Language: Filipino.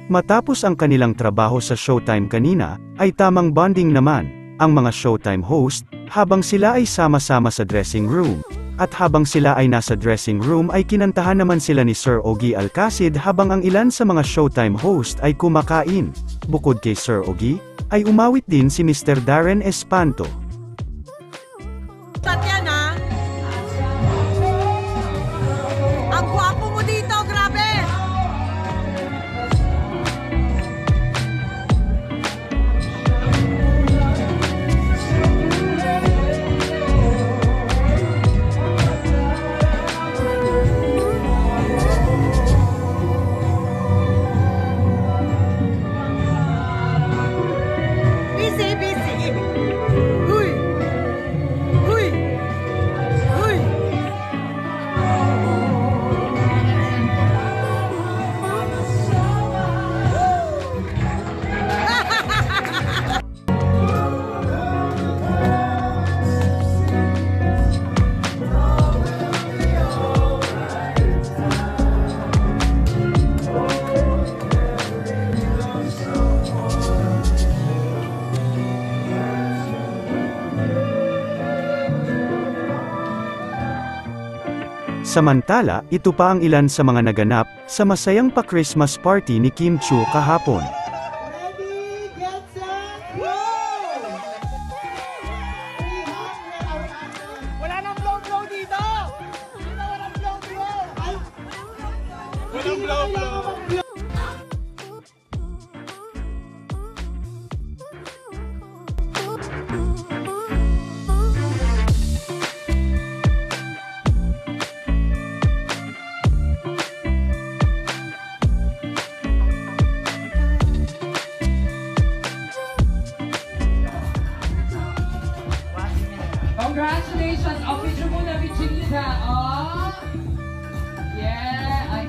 Matapos ang kanilang trabaho sa Showtime kanina, ay tamang bonding naman, ang mga Showtime host, habang sila ay sama-sama sa dressing room. At habang sila ay nasa dressing room ay kinantahan naman sila ni Sir Ogie Alcacid habang ang ilan sa mga Showtime host ay kumakain. Bukod kay Sir Ogie, ay umawit din si Mr. Darren Espanto. Tatiana, ang gwapo mo dito, grabe! Busy, busy! Uy! Uy! Uy! Samantala, ito pa ang ilan sa mga naganap sa masayang pa-Christmas party ni Kim Chiu kahapon. Ready, get set, go! Wala nang blow-blow dito! Walang blow-blow! Ay! Walang blow-blow! Congratulations! O, picture muna, Vichinita. Oh! Yeah! Ay,